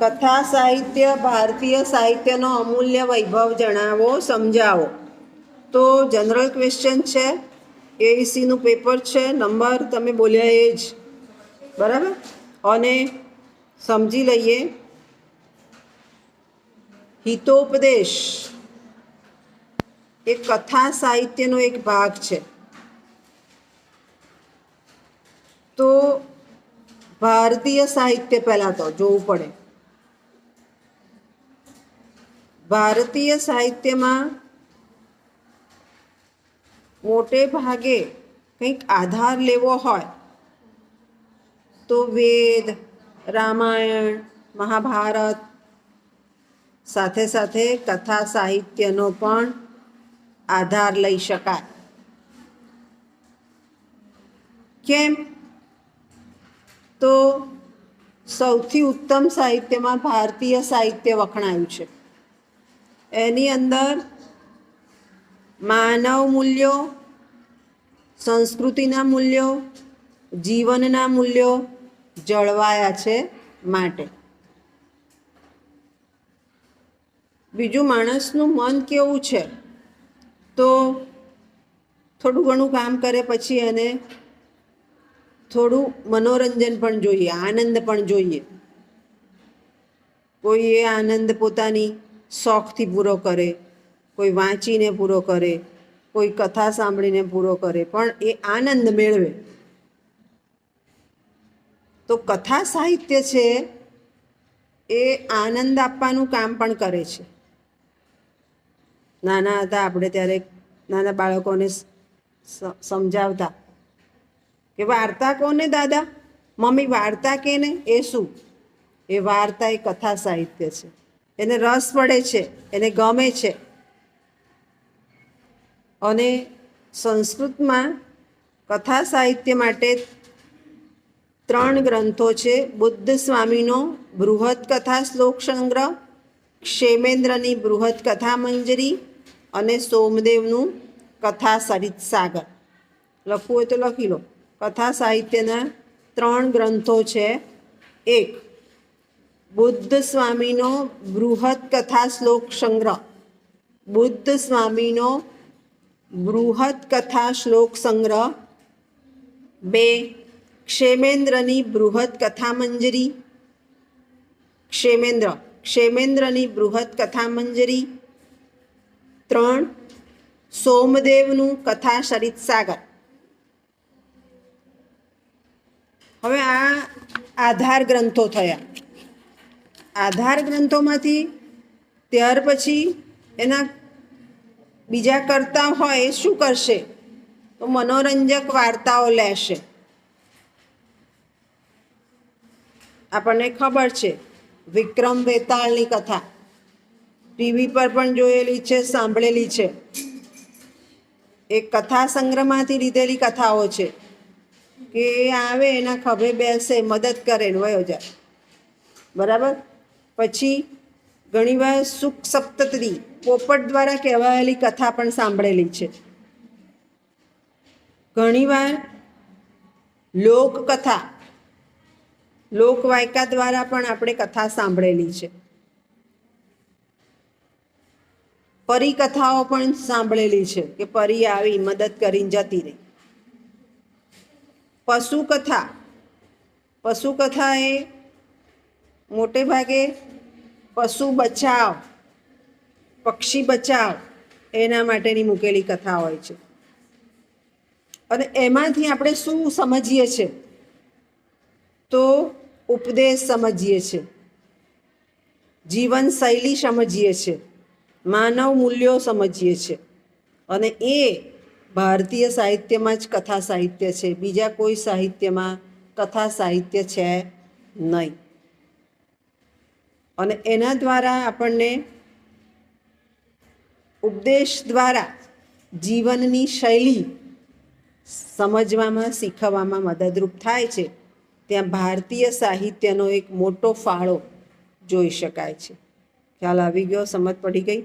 કથા સાહિત્ય ભારતીય સાહિત્યનો અમૂલ્ય વૈભવ જણાવો, સમજાવો. તો જનરલ ક્વેશ્ચન છે, એઈસીનું પેપર છે, નંબર તમે બોલ્યા એ જ બરાબર. અને સમજી લઈએ, હિતોપદેશ એ કથા સાહિત્યનો એક ભાગ છે. તો ભારતીય સાહિત્ય પહેલાં તો જોવું પડે. ભારતીય સાહિત્યમાં મોટે ભાગે કંઈક આધાર લેવો હોય તો વેદ, રામાયણ, મહાભારત સાથે સાથે કથા સાહિત્યનો પણ આધાર લઈ શકાય. કેમ? તો સૌથી ઉત્તમ સાહિત્યમાં ભારતીય સાહિત્ય વખણાયું છે. એની અંદર માનવ મૂલ્યો, સંસ્કૃતિના મૂલ્યો, જીવનના મૂલ્યો જળવાયા છે. માટે બીજું, માણસનું મન કેવું છે, તો થોડું ઘણું કામ કરે પછી એને થોડું મનોરંજન પણ જોઈએ, આનંદ પણ જોઈએ. કોઈ એ આનંદ પોતાની શોખથી પૂરો કરે, કોઈ વાંચીને પૂરો કરે, કોઈ કથા સાંભળીને પૂરો કરે, પણ એ આનંદ મેળવે. તો કથા સાહિત્ય છે એ આનંદ આપવાનું કામ પણ કરે છે. નાના હતા આપણે ત્યારે નાના બાળકોને સમજાવતા કે વાર્તા કોને દાદા, મમ્મી વાર્તા કે ને, એ શું? એ વાર્તા એ કથા સાહિત્ય છે. એને રસ પડે છે, એને ગમે છે. અને સંસ્કૃતમાં કથા સાહિત્ય માટે 3 ગ્રંથો છે. બુદ્ધ સ્વામીનો બૃહદ કથા શ્લોક સંગ્રહ, ક્ષેમેન્દ્રની બૃહદ કથા મંજરી અને સોમદેવનું કથા સરિત સાગર. લખવું હોય તો લખી લો. કથા સાહિત્યના 3 ગ્રંથો છે. એક, બુદ્ધ સ્વામીનો બૃહદ કથા શ્લોક સંગ્રહ, બુદ્ધ સ્વામીનો બૃહદ કથા શ્લોક સંગ્રહ. 2, ક્ષેમેન્દ્રની બૃહદ કથા મંજરી, ક્ષેમેન્દ્રની બૃહદ કથા મંજરી. 3, સોમદેવનું કથા સરિત સાગર. હવે આ આધાર ગ્રંથો થયા. આધાર ગ્રંથોમાંથી ત્યાર પછી એના બીજા કરતા હોય એ શું કરશે? તો મનોરંજક વાર્તાઓ લેશે. આપણને ખબર છે વિક્રમ વેતાળની કથા ટીવી પર પણ જોયેલી છે, સાંભળેલી છે. એ કથા સંગ્રહમાંથી લીધેલી કથાઓ છે કે એ આવે એના ખભે બેસે, મદદ કરે ને વયો જાય. બરાબર. પછી ઘણીવાર સુખ સપ્તતી પોપટ દ્વારા કહેવાયેલી કથા પણ સાંભળેલી છે. ઘણીવાર લોકકથા, લોકવાયકા દ્વારા પણ આપણે કથા સાંભળેલી છે. પરિકથાઓ પણ સાંભળેલી છે કે પરી આવી મદદ કરીને જતી રહી. પશુકથા એ મોટે ભાગે પશુ બચાવ, પક્ષી બચાવ એના માટેની મૂકેલી કથા હોય છે. અને એમાંથી આપણે શું સમજીએ છીએ? તો ઉપદેશ સમજીએ છીએ, જીવનશૈલી સમજીએ છીએ, માનવ મૂલ્યો સમજીએ છીએ. અને એ ભારતીય સાહિત્યમાં જ કથા સાહિત્ય છે. બીજા કોઈ સાહિત્યમાં કથા સાહિત્ય છે નહીં. અને એના દ્વારા આપણને ઉપદેશ દ્વારા જીવનની શૈલી સમજવામાં, શીખવામાં મદદરૂપ થાય છે. ત્યાં ભારતીય સાહિત્યનો એક મોટો ફાળો જોઈ શકાય છે. ખ્યાલ આવી ગયો? સમજ પડી ગઈ?